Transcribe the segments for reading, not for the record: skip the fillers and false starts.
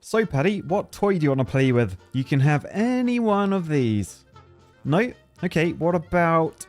So, Paddy, what toy do you want to play with? You can have any one of these. No? Okay, what about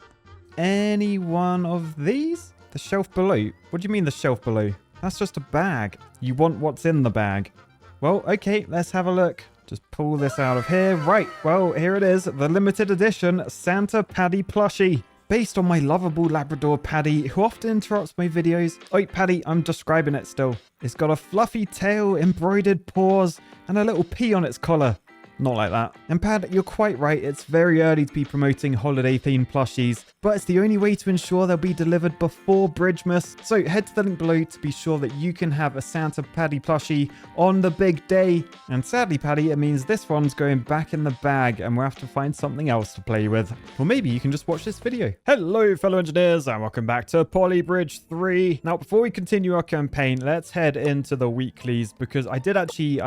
any one of these? The shelf below? What do you mean the shelf below? That's just a bag. You want what's in the bag. Well, okay, let's have a look. Just pull this out of here. Right, well, here it is. The limited edition Santa Paddy plushie. Based on my lovable Labrador Paddy, who often interrupts my videos. Oh, Paddy, I'm describing it still. It's got a fluffy tail, embroidered paws, and a little P on its collar. Not like that. And Pad, you're quite right. It's very early to be promoting holiday-themed plushies, but it's the only way to ensure they'll be delivered before Bridgemas. So head to the link below to be sure that you can have a Santa Paddy plushie on the big day. And sadly, Paddy, it means this one's going back in the bag and we'll have to find something else to play with. Or maybe you can just watch this video. Hello, fellow engineers, and welcome back to Poly Bridge 3. Now, before we continue our campaign, let's head into the weeklies because I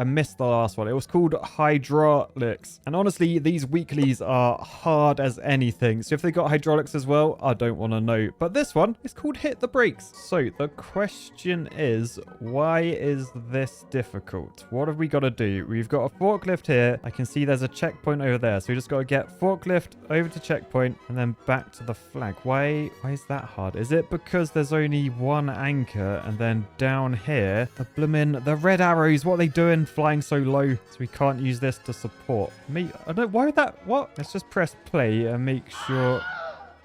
missed the last one. It was called Hydraulics. And honestly, these weeklies are hard as anything. So if they got hydraulics as well, I don't want to know. But this one is called Hit the Brakes. So the question is, why is this difficult? What have we got to do? We've got a forklift here. I can see there's a checkpoint over there. So we just got to get forklift over to checkpoint and then back to the flag. Why is that hard? Is it because there's only one anchor and then down here, the red arrows, what are they doing flying so low? So we can't use this to support me. I don't, why would that, what? Let's just press play and make sure.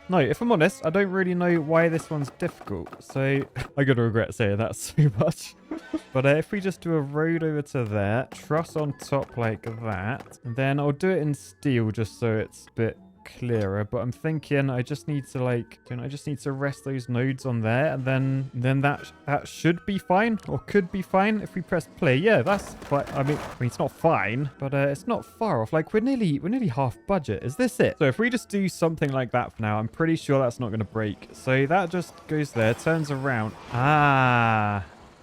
No, if I'm honest, I don't really know why this one's difficult. So I'm going to regret saying that so much. But if we just do a road over to there, truss on top like that, and then I'll do it in steel just so it's a bit clearer. But I'm thinking I just need to rest those nodes on there, and then that should be fine, or could be fine if we press play. Yeah, that's fine. I mean it's not fine, but it's not far off. Like we're nearly half budget. Is this it? So if we just do something like that for now, I'm pretty sure that's not going to break. So that just goes there, turns around.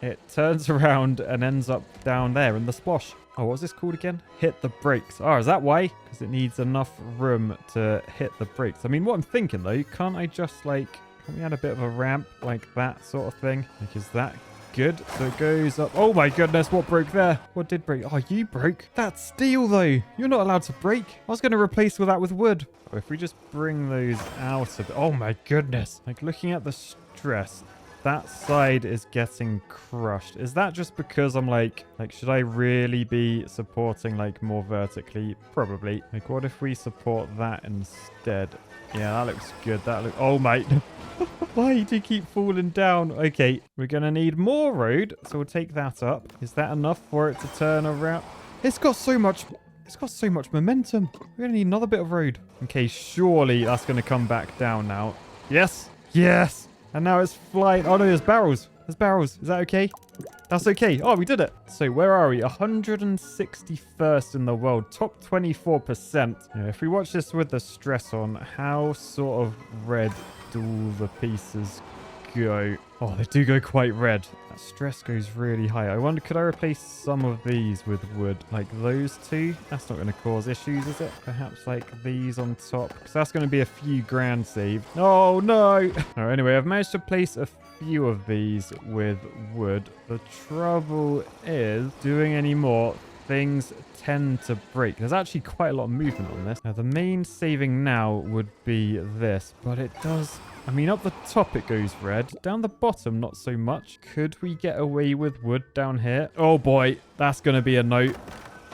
It turns around and ends up down there in the splosh. Oh, what was this called again? Hit the brakes. Oh, is that why? Because it needs enough room to hit the brakes. I mean, what I'm thinking, though, can't we add a bit of a ramp like that sort of thing? Like, is that good? So it goes up. Oh, my goodness. What broke there? What did break? Oh, you broke. That's steel, though. You're not allowed to break. I was going to replace that with wood. Oh, if we just bring those out of it. Oh, my goodness. Like, looking at the stress, that side is getting crushed. Is that just because I'm like, should I really be supporting like more vertically? Probably. Like, what if we support that instead? Yeah, that looks good. Oh, mate. Why do you keep falling down? Okay, we're going to need more road. So we'll take that up. Is that enough for it to turn around? It's got so much momentum. We're going to need another bit of road. Okay, surely that's going to come back down now. Yes. Yes. And now it's flying. Oh, no, there's barrels. There's barrels. Is that okay? That's okay. Oh, we did it. So where are we? 161st in the world. Top 24%. Yeah, if we watch this with the stress on, how sort of red do all the pieces go? Oh, they do go quite red. That stress goes really high. I wonder, could I replace some of these with wood? Like those two? That's not going to cause issues, is it? Perhaps like these on top? Because that's going to be a few grand saved. Oh, no. Oh, anyway, I've managed to place a few of these with wood. The trouble is doing any more, things tend to break. There's actually quite a lot of movement on this. Now, the main saving now would be this, but it does... I mean, up the top it goes red. Down the bottom, not so much. Could we get away with wood down here? Oh boy, that's going to be a note.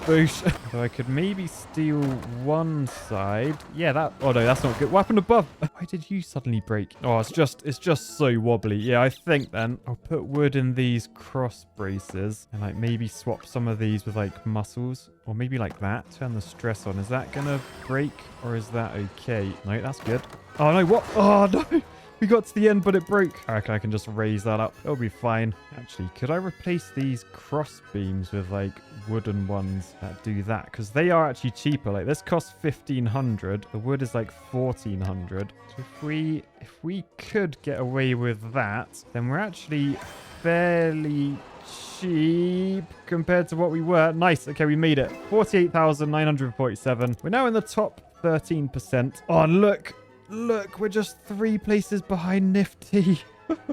Boosh. So I could maybe steal one side. Yeah, that... Oh no, that's not good. What happened above? Why did you suddenly break? Oh, it's just so wobbly. Yeah, I think then I'll put wood in these cross braces and like maybe swap some of these with like muscles. Or maybe like that. Turn the stress on. Is that going to break or is that okay? No, that's good. Oh no, what? Oh no. We got to the end, but it broke. I reckon I can just raise that up. It'll be fine. Actually, could I replace these cross beams with like wooden ones that do that? Because they are actually cheaper. Like this costs 1,500. The wood is like 1,400. So if we could get away with that, then we're actually fairly cheap compared to what we were. Nice. Okay, we made it. 48,947. We're now in the top 13%. Oh, look. Look, we're just 3 places behind Nifty.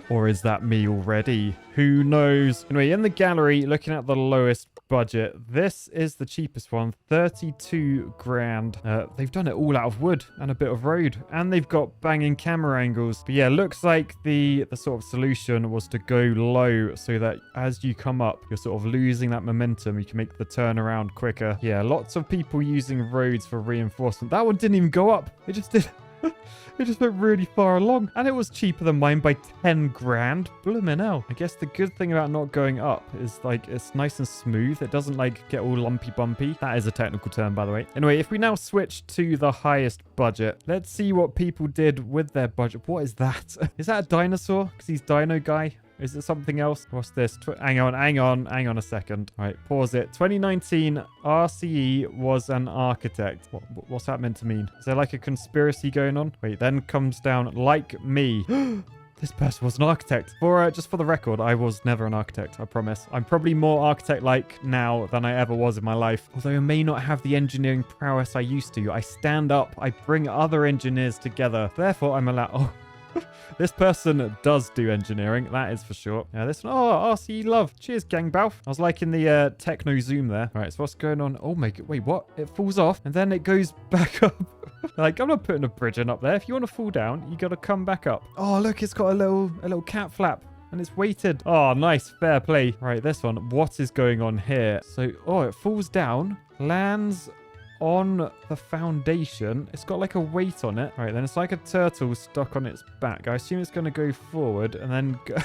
Or is that me already? Who knows? Anyway, in the gallery, looking at the lowest budget, this is the cheapest one, 32 grand. They've done it all out of wood and a bit of road, and they've got banging camera angles. But yeah, looks like the sort of solution was to go low so that as you come up, you're sort of losing that momentum. You can make the turnaround quicker. Yeah, lots of people using roads for reinforcement. That one didn't even go up. It just did. It just went really far along. And it was cheaper than mine by 10 grand. Bloomin' hell. I guess the good thing about not going up is, like, it's nice and smooth. It doesn't, like, get all lumpy bumpy. That is a technical term, by the way. Anyway, if we now switch to the highest budget, let's see what people did with their budget. What is that? Is that a dinosaur? Because he's Dino Guy. Is it something else? What's this? Hang on a second. All right, pause it. 2019, RCE was an architect. What's that meant to mean? Is there like a conspiracy going on? Wait, then comes down like me. This person was an architect. Just for the record, I was never an architect, I promise. I'm probably more architect-like now than I ever was in my life. Although I may not have the engineering prowess I used to. I stand up, I bring other engineers together. Therefore, I'm allowed... Oh. This person does do engineering, that is for sure. Yeah, this one, oh, RCE love. Cheers, gang Balf. I was liking the techno zoom there. All right, so what's going on? Oh my god, wait, what? It falls off and then it goes back up. Like, I'm not putting a bridge in up there. If you want to fall down, you got to come back up. Oh, look, it's got a little cat flap. And it's weighted. Oh, nice. Fair play. Right, this one. What is going on here? So, oh, it falls down, lands on the foundation. It's got like a weight on it. Right, then it's like a turtle stuck on its back. I assume it's going to go forward and then go...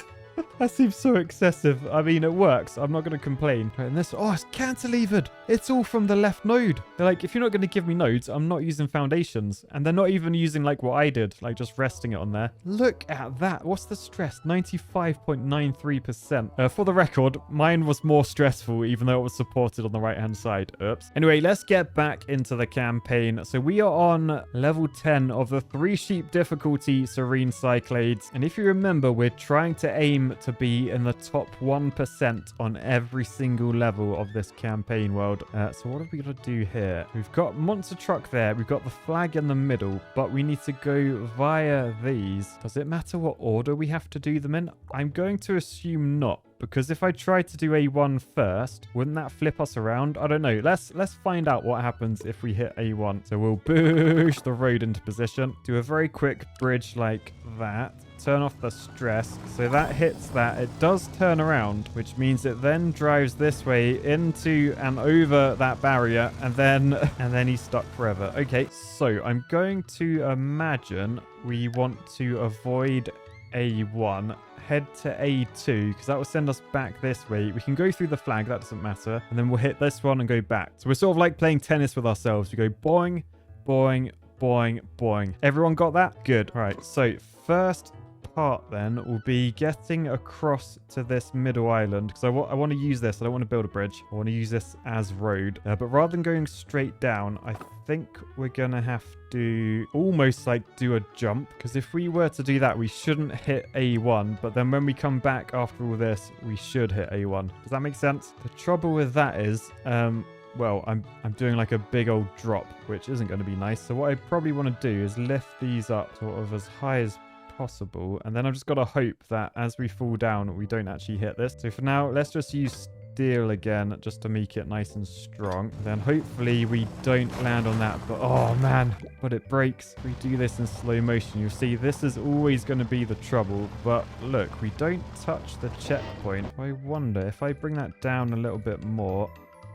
That seems so excessive. I mean, it works. I'm not going to complain. Right, and this... Oh, it's cantilevered. It's all from the left node. They're like, if you're not going to give me nodes, I'm not using foundations. And they're not even using like what I did, like just resting it on there. Look at that. What's the stress? 95.93%. For the record, mine was more stressful, even though it was supported on the right-hand side. Oops. Anyway, let's get back into the campaign. So we are on level 10 of the 3 sheep difficulty Serene Cyclades. And if you remember, we're trying to aim to be in the top 1% on every single level of this campaign world. So what have we got to do here? We've got monster truck there. We've got the flag in the middle, but we need to go via these. Does it matter what order we have to do them in? I'm going to assume not. Because if I try to do A1 first, wouldn't that flip us around? I don't know. Let's find out what happens if we hit A1. So we'll push the road into position. Do a very quick bridge like that. Turn off the stress. So that hits that. It does turn around, which means it then drives this way into and over that barrier. And then he's stuck forever. Okay, so I'm going to imagine we want to avoid A1. Head to A2 because that will send us back this way. We can go through the flag, that doesn't matter, and then we'll hit this one and go back. So we're sort of like playing tennis with ourselves. We go boing, boing, boing, boing. Everyone got that? Good. All right, so first part then will be getting across to this middle island because I want to use this. I don't want to build a bridge. I want to use this as road. But rather than going straight down, I think we're going to have to almost like do a jump because if we were to do that, we shouldn't hit A1. But then when we come back after all this, we should hit A1. Does that make sense? The trouble with that is, well, I'm doing like a big old drop, which isn't going to be nice. So what I probably want to do is lift these up sort of as high as possible, and then I've just got to hope that as we fall down we don't actually hit this. So for now, let's just use steel again just to make it nice and strong. Then hopefully we don't land on that, but oh man, but it breaks. We do this in slow motion. You'll see this is always going to be the trouble, but look, we don't touch the checkpoint. I wonder if I bring that down a little bit more,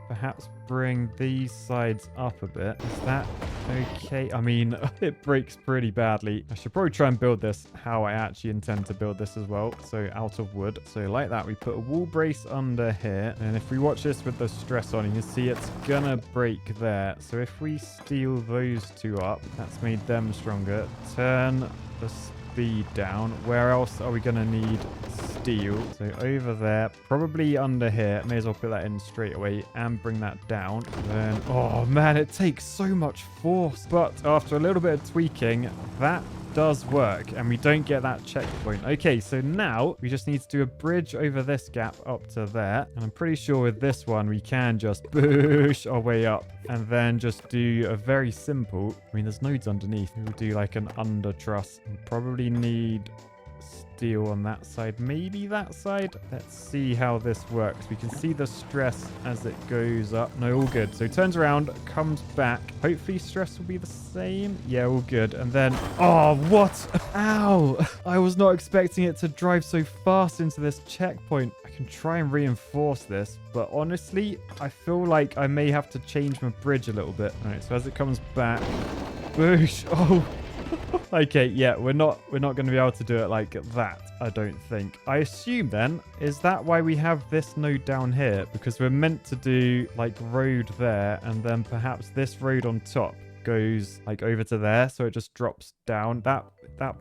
perhaps bring these sides up a bit. Is that okay? I mean, it breaks pretty badly. I should probably try and build this how I actually intend to build this as well. So out of wood. So like that, we put a wall brace under here. And if we watch this with the stress on, you can see it's gonna break there. So if we steal those two up, that's made them stronger. Turn the speed down. Where else are we gonna need steel? So over there, probably under here. May as well put that in straight away and bring that down. Then, oh man, it takes so much force. But after a little bit of tweaking, that does work and we don't get that checkpoint. Okay, so now we just need to do a bridge over this gap up to there, and I'm pretty sure with this one we can just push our way up and then just do a very simple, I mean there's nodes underneath, we'll do like an under truss. We'll probably need steel on that side. Maybe that side. Let's see how this works. We can see the stress as it goes up. No, all good. So it turns around, comes back. Hopefully stress will be the same. Yeah, all good. And then, oh, what? Ow. I was not expecting it to drive so fast into this checkpoint. I can try and reinforce this, but honestly, I feel like I may have to change my bridge a little bit. All right, so as it comes back, boosh. Oh, okay, yeah, we're not going to be able to do it like that, I don't think. I assume then, is that why we have this node down here? Because we're meant to do like road there, and then perhaps this road on top goes like over to there, so it just drops down. That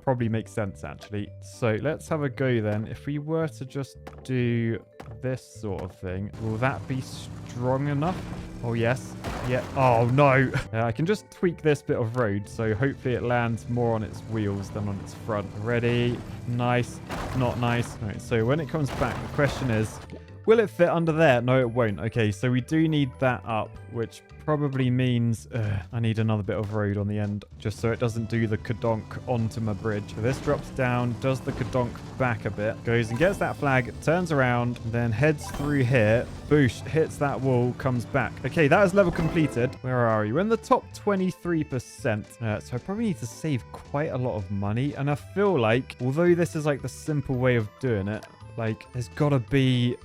probably makes sense, actually. So let's have a go then. If we were to just do this sort of thing, will that be strong enough? Oh, yes. Yeah. Oh, no. I can just tweak this bit of road, so hopefully it lands more on its wheels than on its front. Ready? Nice. Not nice. All right, so when it comes back, the question is, will it fit under there? No, it won't. Okay, so we do need that up, which probably means I need another bit of road on the end, just so it doesn't do the kadonk onto my bridge. So this drops down, does the kadonk back a bit, goes and gets that flag, turns around, then heads through here, boosh, hits that wall, comes back. Okay, that is level completed. Where are you? We're in the top 23%. So I probably need to save quite a lot of money, and I feel like, although this is like the simple way of doing it, like, there's gotta be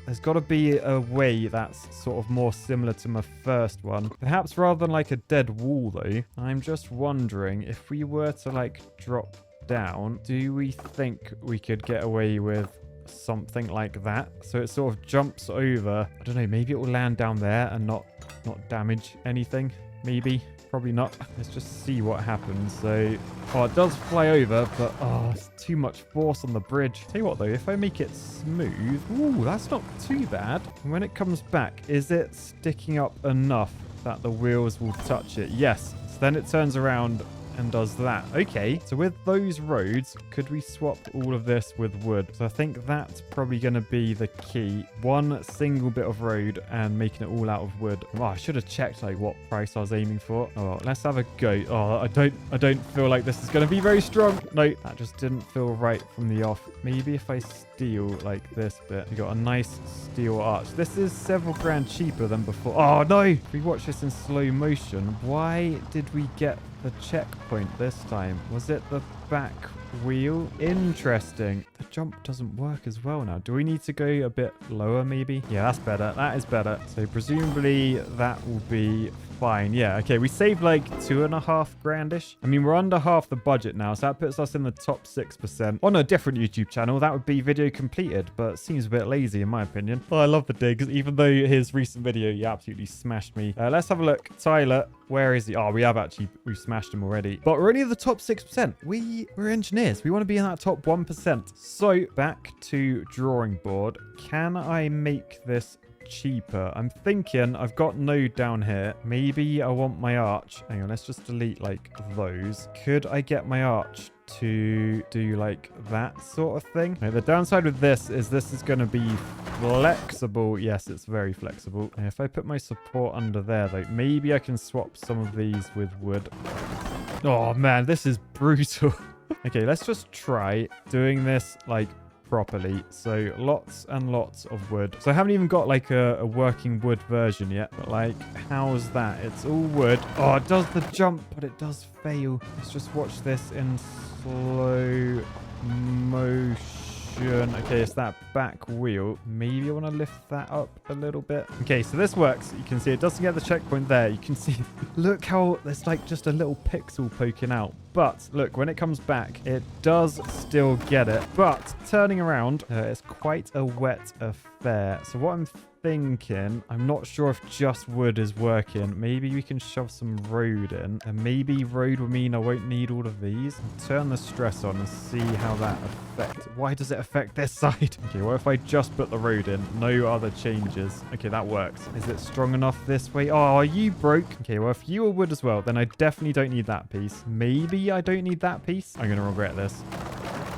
a way that's sort of more similar to my first one. Perhaps rather than like a dead wall, though. I'm just wondering if we were to like drop down, do we think we could get away with something like that? So it sort of jumps over. I don't know, maybe it will land down there and not damage anything. Maybe. Probably not. Let's just see what happens. So, oh, it does fly over, but oh, it's too much force on the bridge. Tell you what, though, if I make it smooth, ooh, that's not too bad. When it comes back, is it sticking up enough that the wheels will touch it? Yes. So then it turns around and does that. Okay, so with those roads, could we swap all of this with wood? So I think that's probably going to be the key. One single bit of road and making it all out of wood. Oh, I should have checked like what price I was aiming for. Oh, let's have a go. Oh, I don't feel like this is going to be very strong. No, that just didn't feel right from the off. Maybe if I steal like this bit. We got a nice steel arch. This is several grand cheaper than before. Oh no, if we watch this in slow motion, why did we get the checkpoint this time? Was it the back wheel? Interesting. The jump doesn't work as well now. Do we need to go a bit lower maybe? Yeah, that's better. That is better. So presumably that will be fine. Yeah, okay. We saved like 2.5 grand-ish. I mean, we're under half the budget now, so that puts us in the top 6%. On a different YouTube channel, that would be video completed, but seems a bit lazy in my opinion. Oh, I love the digs, even though his recent video, he absolutely smashed me. Let's have a look. Tyler, where is he? Oh, we've smashed him already. But we're only the top 6%. We're engineers. We want to be in that top 1%. So back to drawing board. Can I make this cheaper? I'm thinking I've got node down here. Maybe I want my arch. Hang on, let's just delete like those. Could I get my arch to do like that sort of thing? Now, the downside with this is going to be flexible. Yes, it's very flexible. And if I put my support under there, though, maybe I can swap some of these with wood. Oh man, this is brutal. Okay, let's just try doing this like properly. So lots and lots of wood. So I haven't even got like a working wood version yet, but like, how's that? It's all wood. Oh, it does the jump, but it does fail. Let's just watch this in slow motion. Okay, it's that back wheel. Maybe I want to lift that up a little bit. Okay, so this works. You can see it doesn't get the checkpoint there. You can see, look how there's like just a little pixel poking out. But look, when it comes back, it does still get it. But turning around, it's quite a wet affair. So what I'm thinking, I'm not sure if just wood is working. Maybe we can shove some road in, and maybe road will mean I won't need all of these. Turn the stress on and see how that affects. Why does it affect this side? Okay, what if I just put the road in? No other changes. Okay, that works. Is it strong enough this way? Oh, are you broke? Okay, well, if you were wood as well, then I definitely don't need that piece. Maybe I don't need that piece. I'm gonna regret this.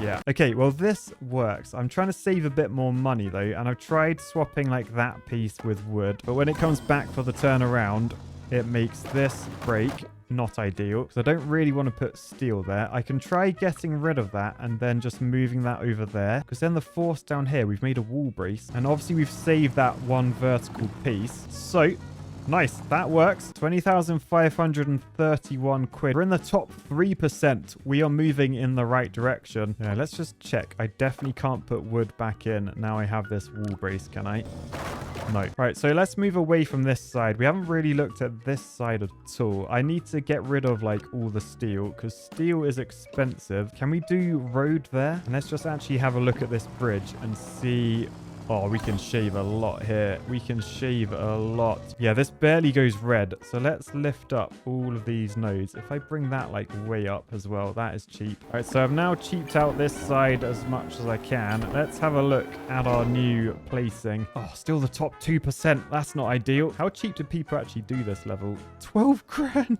Yeah. Okay, well, this works. I'm trying to save a bit more money, though, and I've tried swapping, like, that piece with wood. But when it comes back for the turnaround, it makes this break. not ideal because I don't really want to put steel there. I can try getting rid of that and then just moving that over there, because then the force down here, we've made a wall brace, and obviously we've saved that one vertical piece. So nice, that works. 20,531 quid. We're in the top 3%. We are moving in the right direction. Yeah, let's just check. I definitely can't put wood back in. Now I have this wall brace, can I? No. Right, so let's move away from this side. We haven't really looked at this side at all. I need to get rid of like all the steel because steel is expensive. Can we do road there? And let's just actually have a look at this bridge and see. Oh, we can shave a lot here. We can shave a lot. Yeah, this barely goes red. So let's lift up all of these nodes. If I bring that like way up as well, that is cheap. All right, so I've now cheaped out this side as much as I can. Let's have a look at our new placing. Oh, still the top 2%. That's not ideal. How cheap do people actually do this level? 12 grand.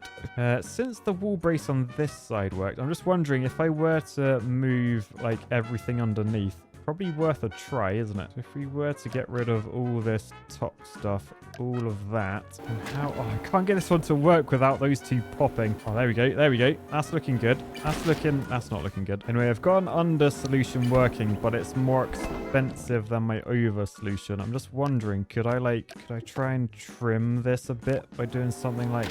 Since the wall brace on this side worked, I'm just wondering if I were to move like everything underneath. Probably worth a try, isn't it? If we were to get rid of all this top stuff, all of that, and how... Oh, I can't get this one to work without those two popping. Oh, there we go. There we go. That's looking good. That's not looking good. Anyway, I've got an under solution working, but it's more expensive than my over solution. I'm just wondering, could I try and trim this a bit by doing something like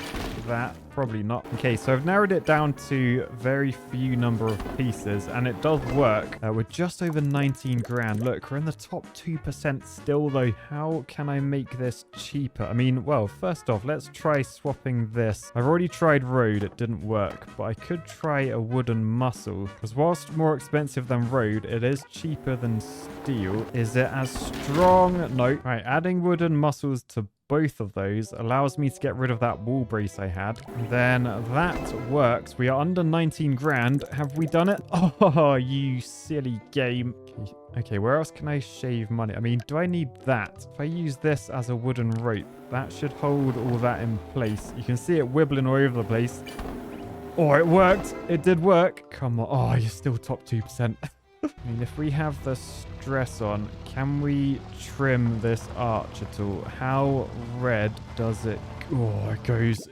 that? Probably not. Okay, so I've narrowed it down to very few number of pieces, and it does work. We're just over 19 grand. Look, we're in the top 2% still, though. How can I make this cheaper? I mean, well, first off, let's try swapping this. I've already tried road. It didn't work, but I could try a wooden muscle, because whilst more expensive than road, it is cheaper than steel. Is it as strong? No. Right, adding wooden muscles to both of those allows me to get rid of that wall brace I had. Then that works. We are under 19 grand. Have we done it? Oh, you silly game. Okay, where else can I shave money? I mean, do I need that? If I use this as a wooden rope, that should hold all that in place. You can see it wibbling all over the place. Oh, it worked. It did work. Come on. Oh, you're still top 2%. I mean, if we have the stress on, can we trim this arch at all? How red does it? Oh,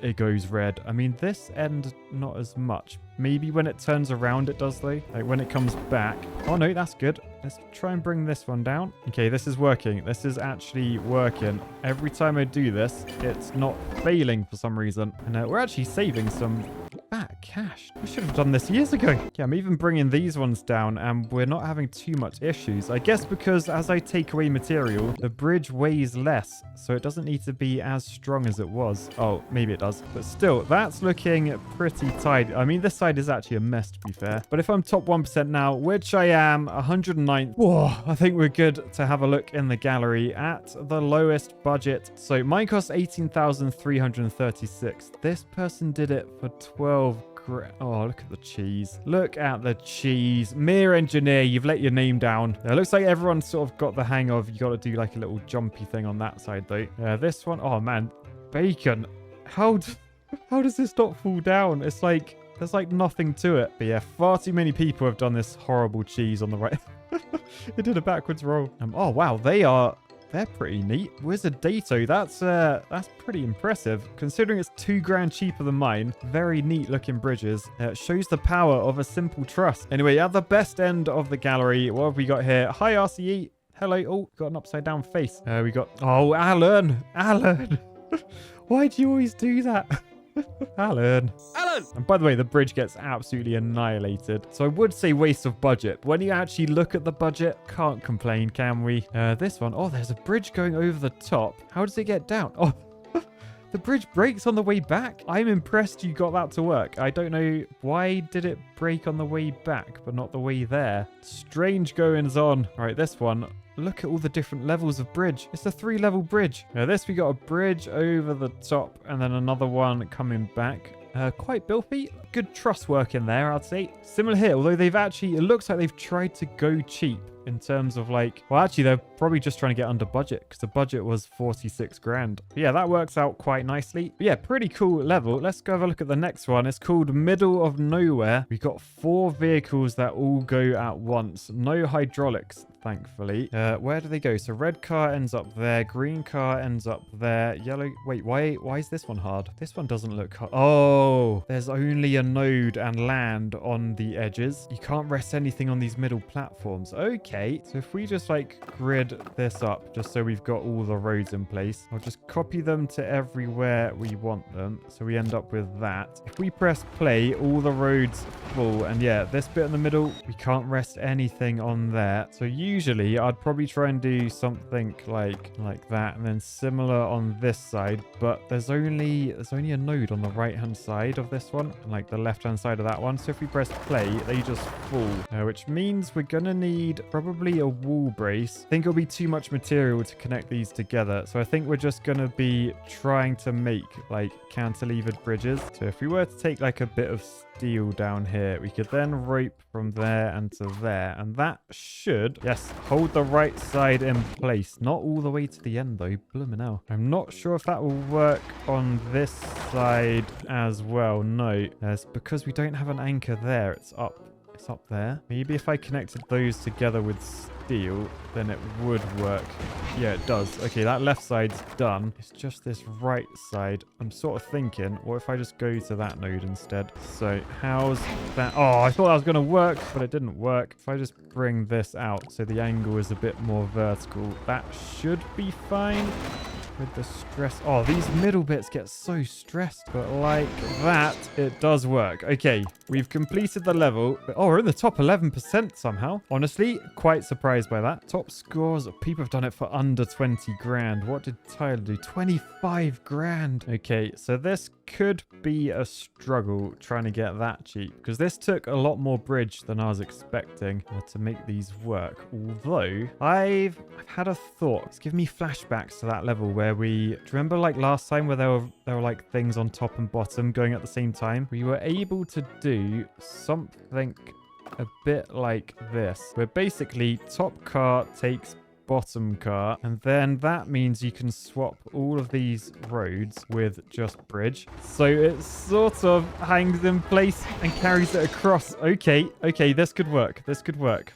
it goes red. I mean, this end, not as much. Maybe when it turns around, it does, though. Like, when it comes back. Oh, no, that's good. Let's try and bring this one down. Okay, this is working. This is actually working. Every time I do this, it's not failing for some reason. And we're actually saving some back cash. We should have done this years ago. Yeah, I'm even bringing these ones down, and we're not having too much issues. I guess because as I take away material, the bridge weighs less, so it doesn't need to be as strong as it was. Oh, maybe it does. But still, that's looking pretty tight. I mean, this side is actually a mess, to be fair. But if I'm top 1% now, which I am, 109. Whoa, I think we're good to have a look in the gallery at the lowest budget. So mine cost 18,336. This person did it for 12 grand. Oh, look at the cheese. Look at the cheese. Mere engineer, you've let your name down. It looks like everyone's sort of got the hang of, you got to do like a little jumpy thing on that side, though. This one, oh man, bacon. How does this not fall down? It's like, there's like nothing to it. But yeah, far too many people have done this horrible cheese on the right. It did a backwards roll. Oh, wow, they're pretty neat. Wizard Dato, that's pretty impressive. Considering it's 2 grand cheaper than mine. Very neat looking bridges. It shows the power of a simple trust. Anyway, at the best end of the gallery, what have we got here? Hi, RCE. Hello. Oh, got an upside down face. We got... Oh, Alan. Why do you always do that? Alan. And by the way, the bridge gets absolutely annihilated. So I would say waste of budget. But when you actually look at the budget, can't complain, can we? This one. Oh, there's a bridge going over the top. How does it get down? Oh, the bridge breaks on the way back. I'm impressed you got that to work. I don't know why did it break on the way back, but not the way there. Strange goings on. All right, this one. Look at all the different levels of bridge. It's a 3-level bridge. Now this, we got a bridge over the top and then another one coming back. Quite built-y. Good truss work in there, I'd say. Similar here, although they've actually, it looks like they've tried to go cheap in terms of like, well, actually, they're probably just trying to get under budget because the budget was 46 grand. But yeah, that works out quite nicely. But yeah, pretty cool level. Let's go have a look at the next one. It's called Middle of Nowhere. We've got 4 vehicles that all go at once. No hydraulics. thankfully. Where do they go? So red car ends up there. Green car ends up there. Yellow. Wait, why is this one hard? This one doesn't look hard. Oh, there's only a node and land on the edges. You can't rest anything on these middle platforms. Okay. So if we just like grid this up just so we've got all the roads in place, I'll just copy them to everywhere we want them. So we end up with that. If we press play, all the roads full. And yeah, this bit in the middle, we can't rest anything on there. So usually I'd probably try and do something like that, and then similar on this side, but there's only a node on the right hand side of this one and like the left hand side of that one. So if we press play, they just fall, which means we're gonna need probably a wall brace. I think it'll be too much material to connect these together, so I think we're just gonna be trying to make like cantilevered bridges. So if we were to take like a bit of steel down here, we could then rope from there and to there, and that should, yes, hold the right side in place. Not all the way to the end though. Bloomin' hell. I'm not sure if that will work on this side as well. No, it's because we don't have an anchor there. It's up there. Maybe if I connected those together with steel, then it would work. Yeah, it does. Okay, that left side's done. It's just this right side. I'm sort of thinking, what if I just go to that node instead? So how's that? Oh, I thought that was going to work, but it didn't work. If I just bring this out so the angle is a bit more vertical, that should be fine. With the stress. Oh, these middle bits get so stressed. But like that, it does work. Okay, we've completed the level. Oh, we're in the top 11% somehow. Honestly, quite surprised by that. Top scores. People have done it for under 20 grand. What did Tyler do? 25 grand. Okay, so this could be a struggle trying to get that cheap, because this took a lot more bridge than I was expecting to make these work. Although I've had a thought. It's given me flashbacks to that level where do you remember like last time where there were like things on top and bottom going at the same time? We were able to do something a bit like this, where basically top car takes bottom car, and then that means you can swap all of these roads with just bridge, so it sort of hangs in place and carries it across. Okay, this could work,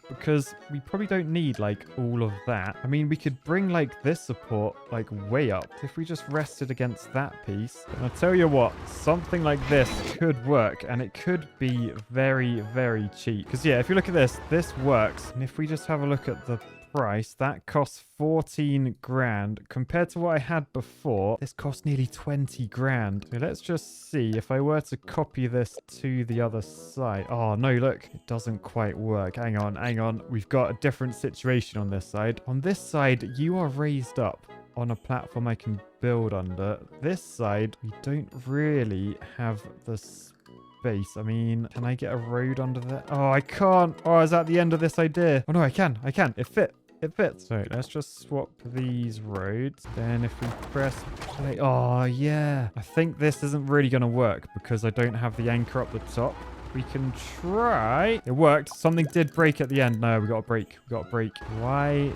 because we probably don't need like all of that. I mean, we could bring like this support like way up if we just rested against that piece. And I'll tell you what, something like this could work, and it could be very, very cheap, because yeah, if you look at this works, and if we just have a look at the price, that costs 14 grand. Compared to what I had before, this cost nearly 20 grand. So let's just see if I were to copy this to the other side. Oh no, look, it doesn't quite work. Hang on. We've got a different situation on this side. On this side, you are raised up on a platform I can build under. This side, we don't really have the space. I mean, can I get a road under there? Oh, I can't. Oh, is that the end of this idea? Oh no, I can. It fits. So let's just swap these roads. Then if we press play. Oh yeah. I think this isn't really going to work because I don't have the anchor up the top. We can try. It worked. Something did break at the end. No, we got a break. Why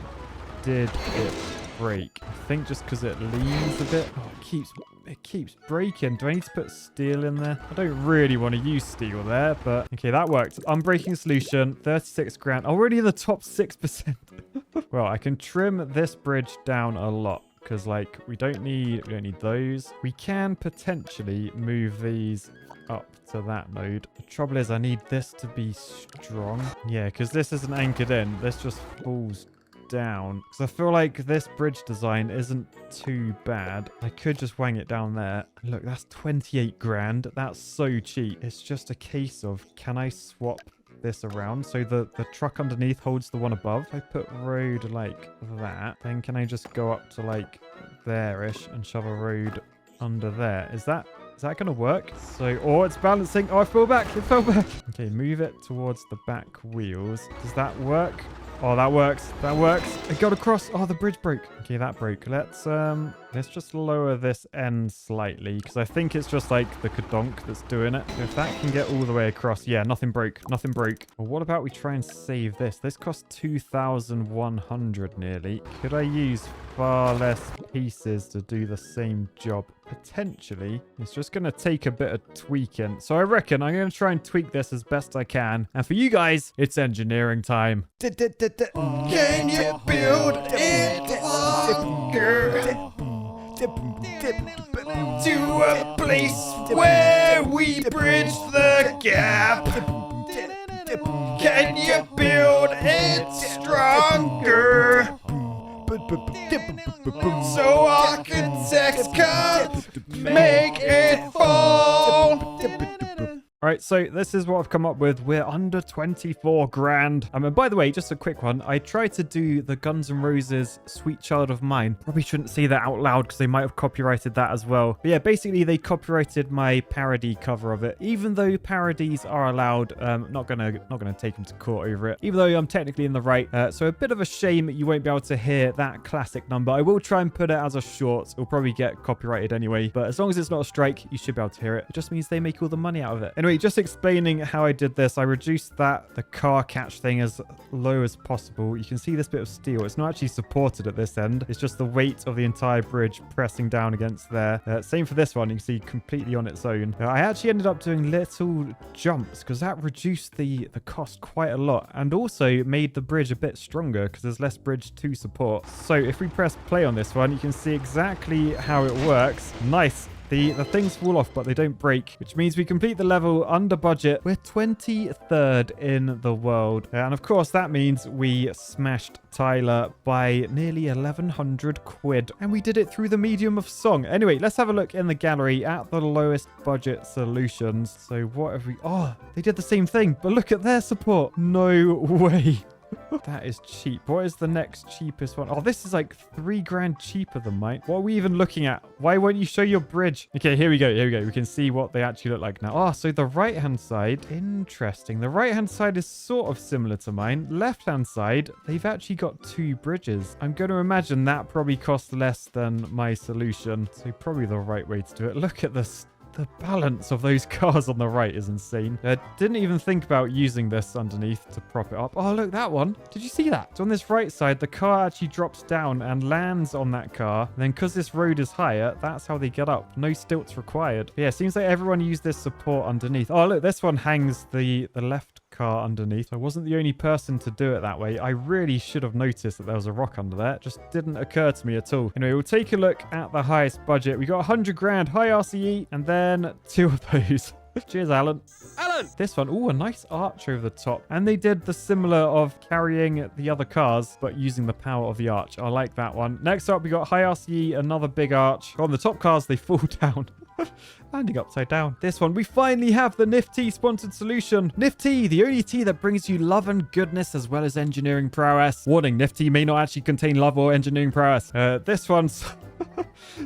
did it break? I think just because it leans a bit. Oh, it keeps breaking. Do I need to put steel in there? I don't really want to use steel there, but okay, that worked. Unbreaking solution, 36 grand. Already in the top 6%. Well, I can trim this bridge down a lot, because like we don't need those. We can potentially move these up to that node. The trouble is I need this to be strong. Yeah, because this isn't anchored in. This just falls down, because I feel like this bridge design isn't too bad. I could just wang it down there. Look, that's 28 grand. That's so cheap. It's just a case of, can I swap this around so the truck underneath holds the one above? If I put road like that, then can I just go up to like there-ish and shove a road under there? Is that gonna work? So, oh, it's balancing. Oh, it fell back. Okay, move it towards the back wheels. Does that work? Oh, that works. It got across. Oh, the bridge broke. Okay, that broke. Let's just lower this end slightly, because I think it's just like the kadonk that's doing it. So if that can get all the way across. Yeah, nothing broke. Well, what about we try and save this? This costs 2,100 nearly. Could I use far less pieces to do the same job? potentially, it's just going to take a bit of tweaking. So I reckon I'm going to try and tweak this as best I can. And for you guys, it's engineering time. Can you build it to a place where we bridge the gap? Can you build it stronger? So architects can make it fall. Alright, so this is what I've come up with. We're under 24 grand. And by the way, just a quick one. I tried to do the Guns N' Roses Sweet Child of Mine. Probably shouldn't say that out loud because they might have copyrighted that as well. But yeah, basically they copyrighted my parody cover of it. Even though parodies are allowed, not gonna take them to court over it. Even though I'm technically in the right. So a bit of a shame you won't be able to hear that classic number. I will try and put it as a short. It'll probably get copyrighted anyway. But as long as it's not a strike, you should be able to hear it. It just means they make all the money out of it. Anyway, just explaining how I did this, I reduced the car catch thing as low as possible. You can see this bit of steel. It's not actually supported at this end. It's just the weight of the entire bridge pressing down against there. Same for this one. You can see completely on its own. I actually ended up doing little jumps because that reduced the cost quite a lot and also made the bridge a bit stronger because there's less bridge to support. So if we press play on this one, you can see exactly how it works. Nice. The things fall off, but they don't break, which means we complete the level under budget. We're 23rd in the world. And of course, that means we smashed Tyler by nearly 1,100 quid. And we did it through the medium of song. Anyway, let's have a look in the gallery at the lowest budget solutions. So what have we... Oh, they did the same thing, but look at their support. No way. That is cheap. What is the next cheapest one? Oh, this is like 3 grand cheaper than mine. What are we even looking at? Why won't you show your bridge? Okay, here we go. Here we go. We can see what they actually look like now. Oh, so the right-hand side. Interesting. The right-hand side is sort of similar to mine. Left-hand side, they've actually got 2 bridges. I'm going to imagine that probably costs less than my solution. So probably the right way to do it. Look at this. The balance of those cars on the right is insane. Didn't even think about using this underneath to prop it up. Oh, look, that one. Did you see that? So on this right side, the car actually drops down and lands on that car. And then because this road is higher, that's how they get up. No stilts required. But yeah, seems like everyone used this support underneath. Oh, look, this one hangs the left car underneath. I wasn't the only person to do it that way. I really should have noticed that there was a rock under there. It just didn't occur to me at all. Anyway, we'll take a look at the highest budget. We got 100 grand, high RCE, and then 2 of those. Cheers, Alan. Alan! This one, oh, a nice arch over the top. And they did the similar of carrying the other cars, but using the power of the arch. I like that one. Next up, we got high RCE, another big arch. On the top cars, they fall down. Landing upside down. This one, we finally have the Nifty sponsored solution. Nifty, the only tea that brings you love and goodness as well as engineering prowess. Warning, Nifty may not actually contain love or engineering prowess. This one's...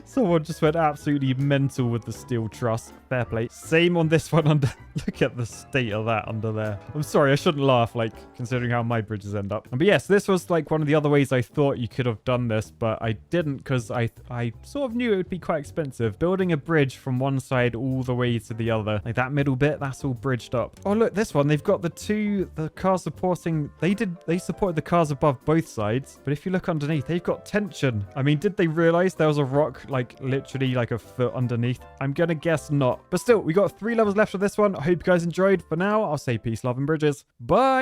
Someone just went absolutely mental with the steel truss. Fair play. Same on this one under... Look at the state of that under there. I'm sorry, I shouldn't laugh, like, considering how my bridges end up. But yes, this was like one of the other ways I thought you could have done this, but I didn't because I sort of knew it would be quite expensive. Building a bridge from one side all the way to the other. Like that middle bit, that's all bridged up. Oh, look, this one, they've got the cars supporting... They supported the cars above both sides, but if you look underneath, they've got tension. I mean, did they realize there was a rock, like, literally like a foot underneath? I'm gonna guess not. But still, we got 3 levels left of this one. I hope you guys enjoyed. For now, I'll say peace, love, and bridges. Bye!